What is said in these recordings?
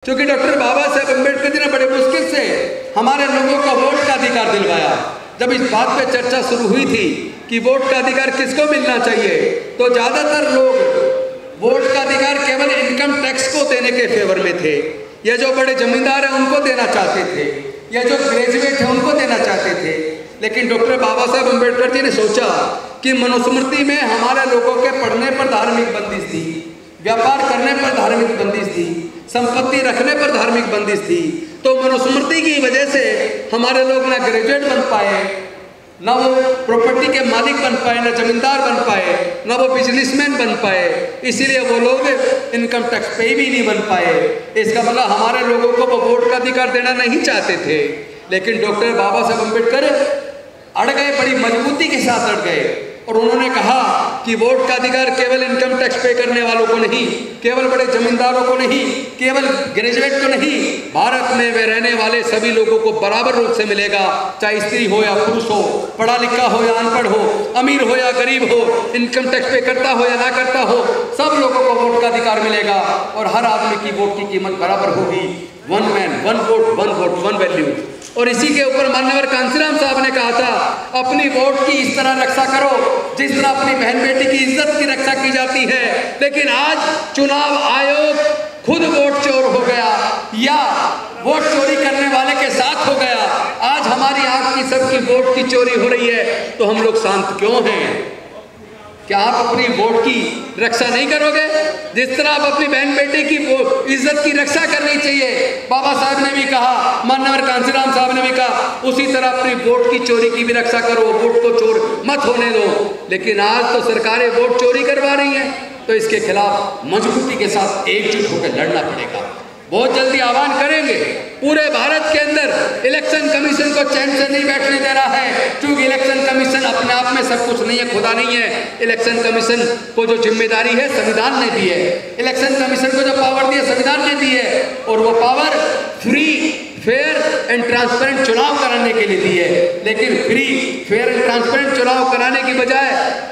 क्योंकि डॉक्टर बाबा साहेब अम्बेडकर जी ने बड़े मुश्किल से हमारे लोगों को वोट का अधिकार दिलवाया। जब इस बात पे चर्चा शुरू हुई थी कि वोट का अधिकार किसको मिलना चाहिए, तो ज़्यादातर लोग वोट का अधिकार केवल इनकम टैक्स को देने के फेवर में थे। ये जो बड़े जमींदार हैं उनको देना चाहते थे, ये जो ग्रेजुएट हैं उनको देना चाहते थे। लेकिन डॉक्टर बाबा साहेब अम्बेडकर जी ने सोचा कि मनुस्मृति में हमारे लोगों के पढ़ने पर धार्मिक बंदिश थी, व्यापार करने पर धार्मिक बंदिश थी, संपत्ति रखने पर धार्मिक बंदिश थी। तो मनुस्मृति की वजह से हमारे लोग ना ग्रेजुएट बन पाए, ना वो प्रॉपर्टी के मालिक बन पाए, ना जमींदार बन पाए, ना वो बिजनेसमैन बन पाए। इसीलिए वो लोग इनकम टैक्स पे भी नहीं बन पाए। इसका मतलब हमारे लोगों को वो वोट का अधिकार देना नहीं चाहते थे। लेकिन डॉक्टर बाबा साहेब अम्बेडकर अड़ गए, बड़ी मजबूती के साथ अड़ गए और उन्होंने कहा कि वोट का अधिकार केवल इनकम टैक्स पे करने वालों को नहीं, केवल बड़े जमींदारों को नहीं, केवल ग्रेजुएट को नहीं, भारत में वे रहने वाले सभी लोगों को बराबर रूप से मिलेगा। चाहे स्त्री हो या पुरुष हो, पढ़ा लिखा हो या अनपढ़ हो, अमीर हो या गरीब हो, इनकम टैक्स पे करता हो या ना करता हो, सब लोगों को वोट का अधिकार मिलेगा और हर आदमी की वोट की कीमत बराबर होगी। One man one vote one value. और इसी के ऊपर माननीय कांसीराम साहब ने कहा था, अपनी वोट की इस तरह रक्षा करो जिस तरह अपनी बहन बेटी की इज्जत की रक्षा की जाती है। लेकिन आज चुनाव आयोग खुद वोट चोर हो गया या वोट चोरी करने वाले के साथ हो गया। आज हमारी आंख की सबकी वोट की चोरी हो रही है, तो हम लोग शांत क्यों हैं? क्या आप अपनी वोट की रक्षा नहीं करोगे? जिस तरह आप अपनी बहन बेटे की इज्जत की रक्षा करनी चाहिए, बाबा साहब ने भी कहा, माननीय कांसीराम साहब ने भी कहा, उसी तरह अपनी वोट की चोरी की भी रक्षा करो, वोट को चोर मत होने दो। लेकिन आज तो सरकारें वोट चोरी करवा रही हैं, तो इसके खिलाफ मजबूती के साथ एकजुट होकर लड़ना पड़ेगा। बहुत जल्दी आह्वान करेंगे। पूरे भारत के अंदर इलेक्शन कमीशन को चैन से नहीं बैठने दे रहा है, क्योंकि इलेक्शन कमीशन अपने आप में सब कुछ नहीं है, खुदा नहीं है। इलेक्शन कमीशन को जो जिम्मेदारी है संविधान ने दी है, इलेक्शन कमीशन को जो पावर दी है संविधान ने दी है, और वो power free fair and transparent चुनाव कराने के लिए दी है। लेकिन फ्री फेयर एंड ट्रांसपेरेंट चुनाव कराने की बजाय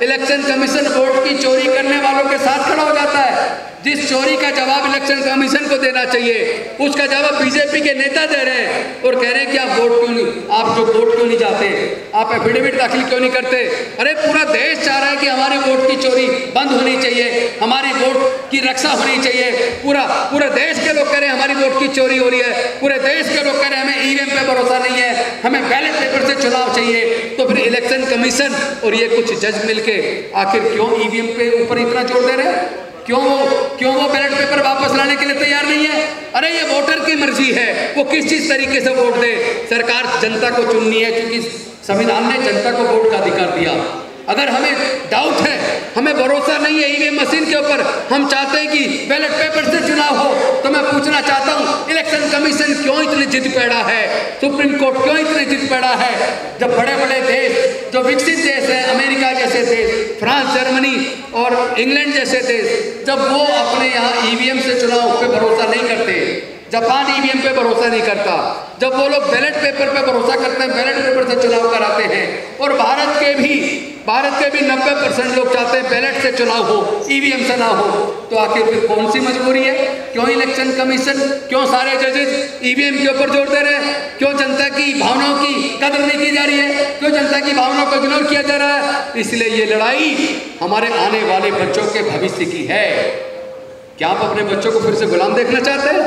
इलेक्शन कमीशन वोट की चोरी करने वालों के साथ खड़ा हो जाता है। जिस चोरी का जवाब इलेक्शन कमीशन को देना चाहिए, उसका जवाब बीजेपी के नेता दे रहे हैं और कह रहे हैं कि आप वोट क्यों नहीं, आप जो वोट क्यों नहीं जाते, आप एफिडेविट दाखिल क्यों नहीं करते। अरे पूरा देश चाह रहा है कि हमारी वोट की चोरी बंद होनी चाहिए, हमारी वोट की रक्षा होनी चाहिए। पूरा देश के लोग कह रहे हैं हमारी वोट की चोरी हो रही है, पूरे देश के लोग कह रहे हैं हमें ईवीएम पे भरोसा नहीं है, हमें बैलेट पेपर से चुनाव चाहिए। तो फिर इलेक्शन कमीशन और ये कुछ जज मिलके आखिर क्यों ईवीएम पे ऊपर इतना जोर दे रहे हैं? क्यों वो बैलेट पेपर वापस लाने के लिए तैयार नहीं है? अरे ये वोटर की मर्जी है, वो किस चीज तरीके से वोट दे। सरकार जनता को चुननी है, क्योंकि संविधान ने जनता को वोट का अधिकार दिया। अगर हमें डाउट है, हमें भरोसा नहीं है ईवीएम मशीन के ऊपर, हम चाहते हैं कि बैलेट पेपर से चुनाव हो, तो मैं पूछना चाहता हूं इलेक्शन कमीशन क्यों इतनी जिद पैदा है, सुप्रीम कोर्ट क्यों इतनी जिद पैदा है? जब बड़े बड़े देश, जो विकसित देश हैं, अमेरिका जैसे देश, फ्रांस, जर्मनी और इंग्लैंड जैसे देश, जब वो अपने यहाँ ईवीएम से चुनाव पे भरोसा नहीं करते, जापान ईवीएम पे भरोसा नहीं करता, जब वो लोग बैलेट पेपर पे भरोसा करते हैं, बैलेट पेपर से चुनाव कराते हैं, और भारत के भी 90% लोग चाहते हैं बैलेट से चुनाव हो, ईवीएम से ना हो, तो आखिर फिर कौन सी मजबूरी है? क्यों इलेक्शन कमीशन, क्यों सारे जजेस ईवीएम के ऊपर जोर दे रहे हैं? क्यों जनता की भावनाओं की कदर नहीं की जा रही है? क्यों जनता की भावनाओं को इग्नोर किया जा रहा है? इसलिए ये लड़ाई हमारे आने वाले बच्चों के भविष्य की है। क्या आप अपने बच्चों को फिर से गुलाम देखना चाहते हैं?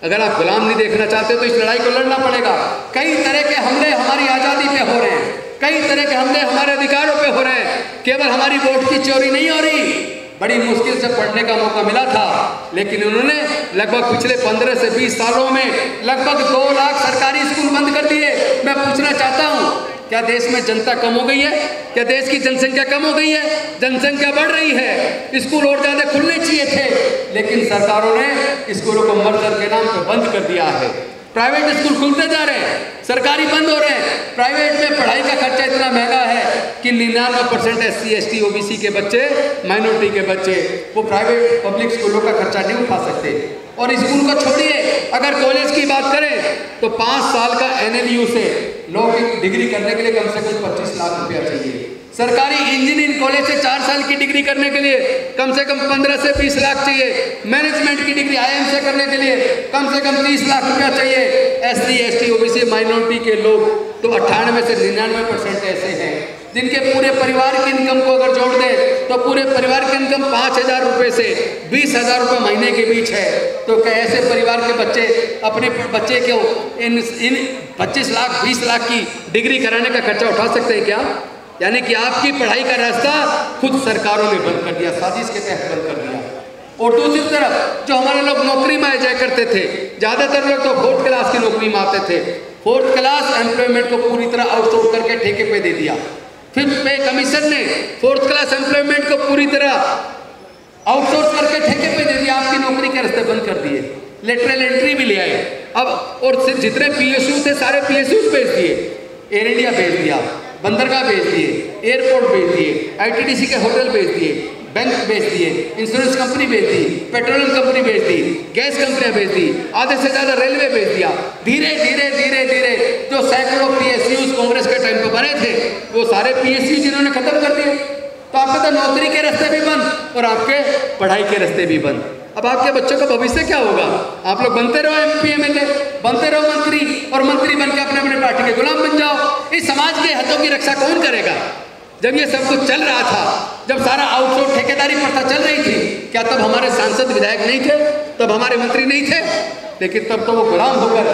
अगर आप गुलाम नहीं देखना चाहते तो इस लड़ाई को लड़ना पड़ेगा। कई तरह के हमले हमारी आज़ादी पे हो रहे हैं, कई तरह के हमले हमारे अधिकारों पे हो रहे हैं, केवल हमारी वोट की चोरी नहीं हो रही। बड़ी मुश्किल से पढ़ने का मौका मिला था, लेकिन उन्होंने लगभग पिछले 15 से 20 सालों में लगभग 2 लाख सरकारी स्कूल बंद कर दिए। मैं पूछना चाहता हूँ, क्या देश में जनता कम हो गई है? क्या देश की जनसंख्या कम हो गई है? जनसंख्या बढ़ रही है। स्कूल और ज़्यादा खुलने चाहिए थे, लेकिन सरकारों ने स्कूलों को मर्जर के नाम पर बंद कर दिया है। प्राइवेट स्कूल खुलते जा रहे हैं, सरकारी बंद हो रहे हैं। प्राइवेट में पढ़ाई का खर्चा इतना महंगा है कि 99% SC ST OBC के बच्चे, माइनॉरिटी के बच्चे, वो प्राइवेट पब्लिक स्कूलों का खर्चा नहीं उठा सकते। और स्कूल को छोड़िए, अगर कॉलेज की बात करें तो 5 साल का NLU से लॉ की डिग्री करने के लिए कम से कम 25 लाख रुपया चाहिए। सरकारी इंजीनियरिंग कॉलेज से 4 साल की डिग्री करने के लिए कम से कम 15 से 20 लाख चाहिए। मैनेजमेंट की डिग्री IIM से करने के लिए कम से कम 30 लाख रुपया चाहिए। SC ST OBC माइनॉरिटी के लोग तो 98 से 99% ऐसे हैं जिनके पूरे परिवार की इनकम को अगर जोड़ दें तो पूरे परिवार की इनकम 5,000 रुपये से 20,000 रुपये महीने के बीच है। तो क्या ऐसे परिवार के बच्चे अपने बच्चे को इन 25 लाख 20 लाख की डिग्री कराने का खर्चा उठा सकते हैं क्या? यानी कि आपकी पढ़ाई का रास्ता खुद सरकारों ने बंद कर दिया, साजिश के तहत बंद कर दिया। और दूसरी तरफ जो हमारे लोग नौकरी में जाया करते थे, ज़्यादातर लोग तो 4th क्लास की नौकरी में आते थे। 4th क्लास एम्प्लॉयमेंट को पूरी तरह आउटसोर्स करके ठेके पे दे दिया। फिर पे कमीशन ने 4th क्लास एम्प्लॉयमेंट को पूरी तरह आउटसोर्स करके ठेके पे दे दिया, आपकी नौकरी के रास्ते बंद कर दिए। लेटरल एंट्री भी ले आए अब, और जितने PSU थे सारे PSU भेज दिए, एयर इंडिया भेज दिया, बंदरगाह भेज दिए, एयरपोर्ट भेज दिए, ITDC के होटल भेज दिए, बैंक भेज दिए, इंश्योरेंस कंपनी भेज दी, पेट्रोलियम कंपनी भेज दी, गैस कंपनियां भेज दी, आधे से ज़्यादा रेलवे भेज दिया। धीरे धीरे धीरे धीरे जो सैकड़ों PSUs कांग्रेस के टाइम पर बने थे वो सारे PSU जिन्होंने खत्म कर दिए। तो आपके तो नौकरी के रास्ते भी बंद और आपके पढ़ाई के रास्ते भी बंद। अब आपके बच्चों का भविष्य क्या होगा? आप लोग बनते रहो MP MLA, बनते रहो मंत्री, और मंत्री बन के अपने अपने पार्टी के गुलाम बन जाओ। इस समाज के हितों की रक्षा कौन करेगा? जब ये सब कुछ चल रहा था, जब सारा आउटसोर्स ठेकेदारी प्रथा चल रही थी, क्या तब हमारे सांसद विधायक नहीं थे? तब हमारे मंत्री नहीं थे? लेकिन तब तो वो गुलाम होकर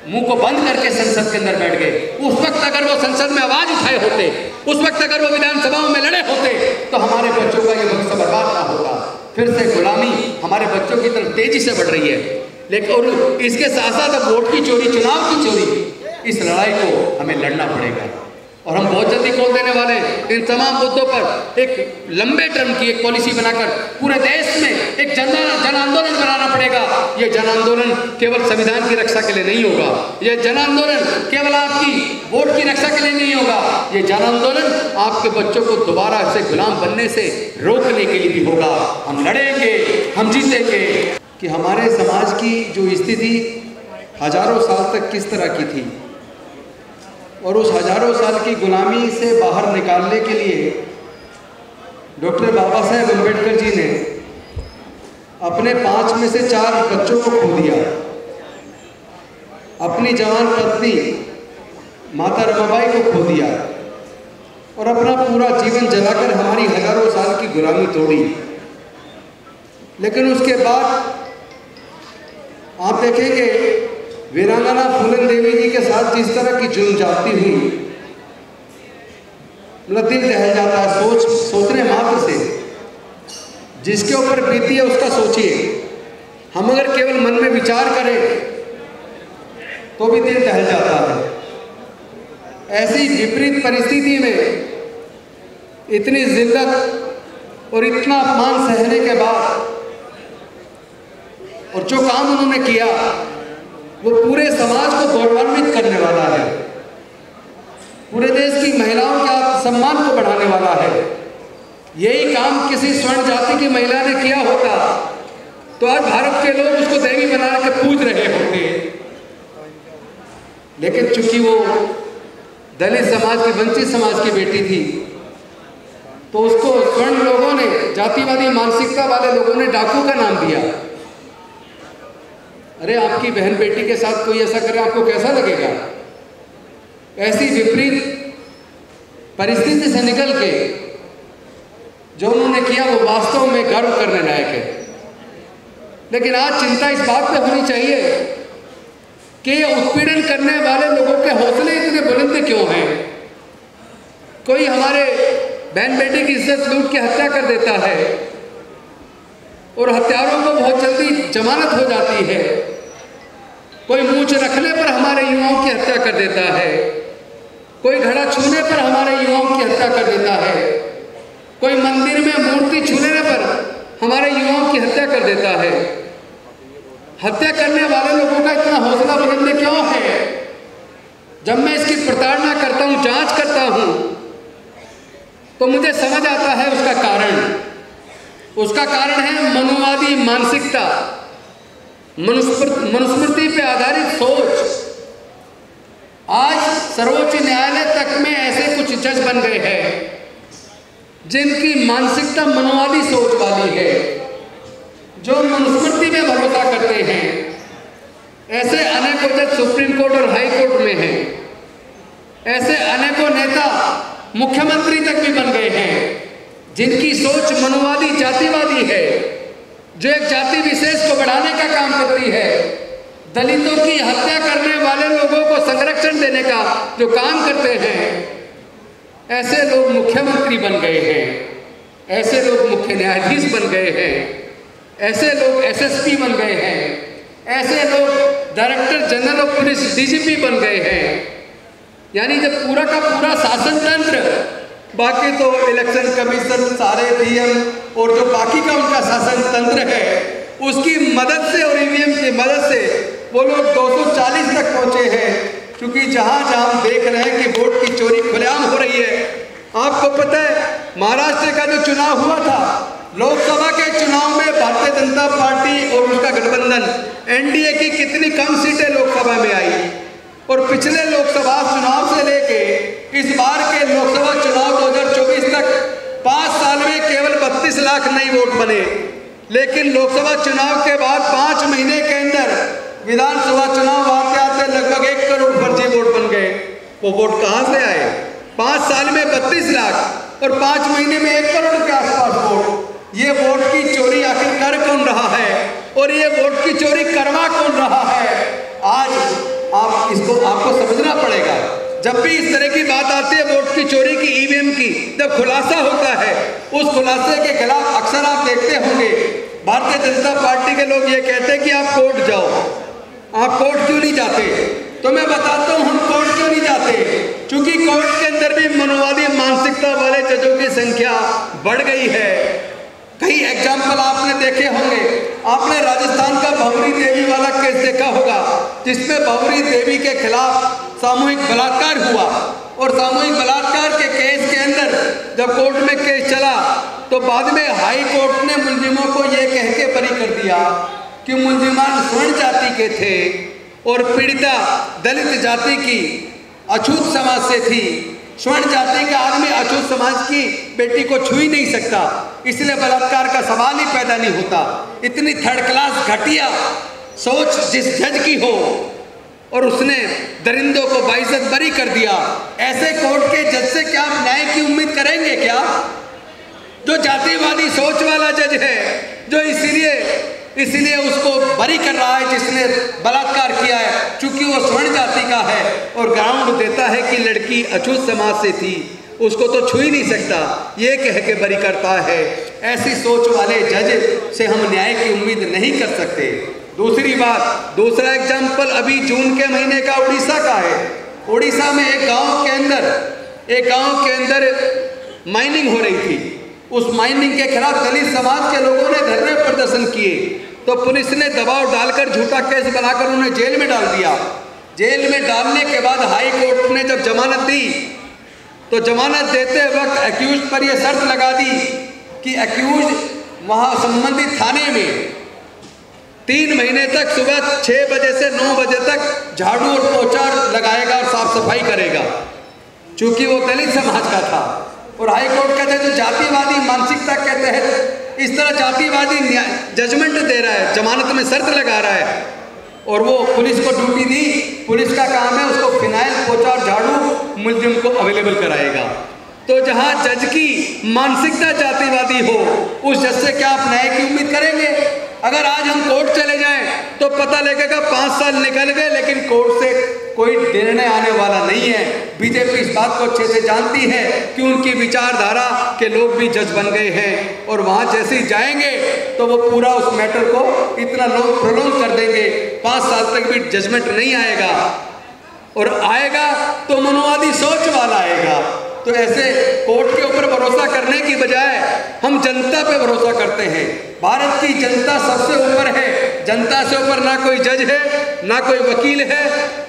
मुंह को बंद करके संसद के अंदर बैठ गए। उस वक्त अगर वो संसद में आवाज उठाए होते, उस वक्त अगर वो विधानसभाओं में लड़े होते, तो हमारे बच्चों का ये भविष्य बर्बाद ना होता। फिर से गुलामी हमारे बच्चों की तरफ तेजी से बढ़ रही है। लेकिन और इसके साथ साथ अब वोट की चोरी, चुनाव की चोरी, इस लड़ाई को हमें लड़ना पड़ेगा। और हम बहुत जल्दी खोल देने वाले इन तमाम मुद्दों पर एक लंबे टर्म की एक पॉलिसी बनाकर पूरे देश में एक जन आंदोलन बनाना पड़ेगा। ये जन आंदोलन केवल संविधान की रक्षा के लिए नहीं होगा, ये जन आंदोलन केवल आपकी वोट की रक्षा के लिए नहीं होगा, ये जन आंदोलन आपके बच्चों को दोबारा से गुलाम बनने से रोकने के लिए भी होगा। हम लड़ेंगे, हम जीतेंगे। कि हमारे समाज की जो स्थिति हजारों साल तक किस तरह की थी और उस हजारों साल की गुलामी से बाहर निकालने के लिए डॉक्टर बाबा साहेब अम्बेडकर जी ने अपने 5 में से 4 बच्चों को खो दिया। अपनी जवान पत्नी माता रमाबाई को खो दिया और अपना पूरा जीवन जलाकर हमारी हजारों साल की गुलामी तोड़ी। लेकिन उसके बाद आप देखेंगे वीरांगना फूलन देवी जी के साथ जिस तरह की जुल्म जाती हुई, मतलब दिल दहल जाता है सोचने मात्र से। जिसके ऊपर बीती है उसका सोचिए। हम अगर केवल मन में विचार करें तो भी दिल दहल जाता है। ऐसी विपरीत परिस्थिति में इतनी जिल्लत और इतना अपमान सहने के बाद और जो काम उन्होंने किया वो पूरे समाज को गौरवान्वित करने वाला है, पूरे देश की महिलाओं के आत्मसम्मान को बढ़ाने वाला है। यही काम किसी स्वर्ण जाति की महिला ने किया होता तो आज भारत के लोग उसको देवी बना के पूज रहे होते। लेकिन चूंकि वो दलित समाज की, वंचित समाज की बेटी थी, तो उसको स्वर्ण लोगों ने, जातिवादी मानसिकता वाले लोगों ने डाकू का नाम दिया। अरे आपकी बहन बेटी के साथ कोई ऐसा करे आपको कैसा लगेगा? ऐसी विपरीत परिस्थिति से निकल के जो उन्होंने किया वो वास्तव में गर्व करने लायक है। लेकिन आज चिंता इस बात पे होनी चाहिए कि ये उत्पीड़न करने वाले लोगों के हौसले इतने बुलंद क्यों हैं? कोई हमारे बहन बेटी की इज्जत लूट के हत्या कर देता है और हत्यारों को बहुत जल्दी जमानत हो जाती है। कोई मूंछ रखने पर हमारे युवाओं की हत्या कर देता है, कोई घड़ा छूने पर हमारे युवाओं की हत्या कर देता है, कोई मंदिर में मूर्ति छूने पर हमारे युवाओं की हत्या कर देता है। हत्या करने वाले लोगों का इतना हौसला बुलंद क्यों है? जब मैं इसकी प्रताड़ना करता हूँ, जांच करता हूँ, तो मुझे समझ आता है उसका कारण। उसका कारण है मनुवादी मानसिकता, मनुस्मृति पे आधारित सोच। आज सर्वोच्च न्यायालय तक में ऐसे कुछ जज बन गए हैं जिनकी मानसिकता मनोवादी सोच वाली है, जो मनुस्मृति में भरोसा करते हैं, ऐसे अनेकों जज सुप्रीम कोर्ट और हाई कोर्ट में हैं। ऐसे अनेकों नेता मुख्यमंत्री तक भी बन गए हैं, जिनकी सोच मनोवादी जातिवादी है, जो एक जाति विशेष को बढ़ाने का काम करती है, दलितों की हत्या करने वाले लोगों को संरक्षण देने का जो काम करते हैं। ऐसे लोग मुख्यमंत्री बन गए हैं, ऐसे लोग मुख्य न्यायाधीश बन गए हैं, ऐसे लोग एसएसपी बन गए हैं, ऐसे लोग director general of police DGP बन गए हैं। यानी जब पूरा का पूरा शासन तंत्र, बाकी तो इलेक्शन कमीशन, सारे डीएम और जो बाकी का उनका शासन तंत्र है, उसकी मदद से और ईवीएम की मदद से वो लोग 240 तक पहुंचे हैं। क्योंकि जहां जहां हम देख रहे हैं कि वोट की चोरी खुलेआम हो रही है। आपको पता है महाराष्ट्र का जो चुनाव हुआ था, लोकसभा के चुनाव में भारतीय जनता पार्टी और उसका गठबंधन एनडीए की कितनी कम सीटें लोकसभा में आई, और पिछले लोकसभा चुनाव से लेके इस बार के लोकसभा चुनाव 2024 तक 5 साल में केवल 32 लाख नए वोट बने। लेकिन लोकसभा चुनाव के बाद 5 महीने के अंदर विधानसभा चुनाव आते आते लगभग 1 करोड़ फर्जी वोट बन गए। वो वोट कहाँ से आए? 5 साल में 32 लाख और 5 महीने में 1 करोड़ के आसपास वोट। ये वोट की चोरी आखिर कर कौन रहा है, और ये वोट की चोरी करवा कौन रहा है? आज आपको समझना पड़ेगा। जब भी इस तरह की बात आती है वोट की चोरी की, ईवीएम की, जब खुलासा होता है, उस खुलासे के खिलाफ अक्सर आप देखते होंगे भारतीय जनता पार्टी के लोग ये कहते हैं कि आप कोर्ट जाओ। आप कोर्ट क्यों नहीं जाते? तो मैं बताता हूँ हम कोर्ट क्यों नहीं जाते। क्योंकि कोर्ट के अंदर भी मनोवादी मानसिकता वाले जजों की संख्या बढ़ गई है। कई एग्जाम्पल आपने देखे होंगे। आपने राजस्थान का भंवरी देवी वाला केस देखा होगा, जिसमें भंवरी देवी के खिलाफ सामूहिक बलात्कार हुआ, और सामूहिक बलात्कार के केस के अंदर जब कोर्ट में केस चला तो बाद में हाई कोर्ट ने मुलजिमों को ये कह के बरी कर दिया कि मुलजिमान स्वर्ण जाति के थे और पीड़िता दलित जाति की अछूत समाज से थी। स्वर्ण जाति का आदमी अछूत समाज की बेटी को छू ही नहीं सकता, इसलिए बलात्कार का सवाल ही पैदा नहीं होता। इतनी थर्ड क्लास घटिया सोच जिस जज की हो और उसने दरिंदों को बाइज्जत बरी कर दिया, ऐसे कोर्ट के जज से क्या आप न्याय की उम्मीद करेंगे क्या? जो जातिवादी सोच वाला जज है, जो इसीलिए उसको बरी कर रहा है जिसने बलात्कार किया है, चूंकि वो स्वर्ण जाति का है और ग्राउंड देता है कि लड़की अछूत समाज से थी, उसको तो छू ही नहीं सकता, ये कह के बरी करता है। ऐसी सोच वाले जज से हम न्याय की उम्मीद नहीं कर सकते। दूसरी बात, दूसरा एग्जाम्पल अभी जून के महीने का उड़ीसा का है। उड़ीसा में एक गांव के अंदर माइनिंग हो रही थी। उस माइनिंग के खिलाफ दलित समाज के लोगों ने धरने प्रदर्शन किए, तो पुलिस ने दबाव डालकर झूठा केस बनाकर उन्हें जेल में डाल दिया। जेल में डालने के बाद हाई कोर्ट ने जब जमानत दी, तो जमानत देते वक्त एक्यूज पर यह शर्त लगा दी कि एक्यूज वहां संबंधित थाने में 3 महीने तक सुबह 6 बजे से 9 बजे तक झाड़ू और पोछा लगाएगा और साफ सफाई करेगा, चूंकि वो दलित समाज का था। और हाई कोर्ट कहते हैं जो जातिवादी मानसिकता के तहत इस तरह जातिवादी जजमेंट दे रहा है, जमानत में शर्त लगा रहा है, और वो पुलिस को ड्यूटी दी। पुलिस का काम है उसको फिनाइल, पोछा और झाड़ू मुलजिम को अवेलेबल कराएगा। तो जहां जज की मानसिकता जातिवादी हो, उस जज से क्या आप न्याय की उम्मीद करेंगे? अगर आज हम कोर्ट चले जाएं तो पता लगेगा 5 साल निकल गए, लेकिन कोर्ट से कोई निर्णय आने वाला नहीं है। बीजेपी इस बात को अच्छे से जानती है कि उनकी विचारधारा के लोग भी जज बन गए हैं, और वहां जैसे ही जाएंगे तो वो पूरा उस मैटर को इतना लोग प्रोलॉन्ग कर देंगे, 5 साल तक भी जजमेंट नहीं आएगा, और आएगा तो मनोवादी सोच वाला आएगा। तो ऐसे कोर्ट के ऊपर भरोसा करने की बजाय हम जनता पे भरोसा करते हैं। भारत की जनता सबसे ऊपर है। जनता से ऊपर ना कोई जज है, ना कोई वकील है,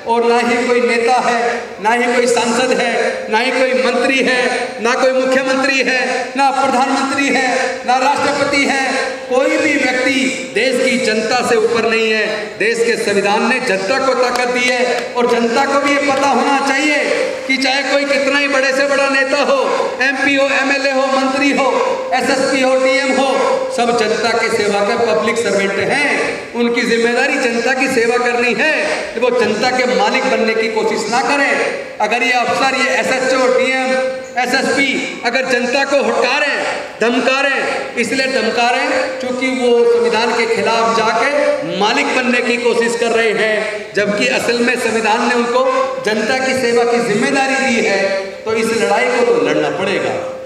और ना ही कोई नेता है, ना ही कोई सांसद है, ना ही कोई मंत्री है, ना कोई मुख्यमंत्री है, ना प्रधानमंत्री है, ना राष्ट्रपति है। कोई भी व्यक्ति देश की जनता से ऊपर नहीं है। देश के संविधान ने जनता को ताकत दी है, और जनता को भी ये पता होना चाहिए कि चाहे कोई कितना ही बड़े से बड़ा नेता हो, MP हो, MLA हो, मंत्री हो, SSP हो, DM हो, सब जनता के सेवा के पब्लिक सर्वेंट हैं। उनकी जिम्मेदारी जनता की सेवा करनी है। वो जनता के मालिक बनने की कोशिश ना करें। अगर ये अफसर, ये SHO, DM, SSP अगर जनता को हुटकारें, धमकारें, इसलिए धमकारें क्योंकि वो संविधान के खिलाफ जाके मालिक बनने की कोशिश कर रहे हैं, जबकि असल में संविधान ने उनको जनता की सेवा की जिम्मेदारी दी है। तो इस लड़ाई को तो लड़ना पड़ेगा।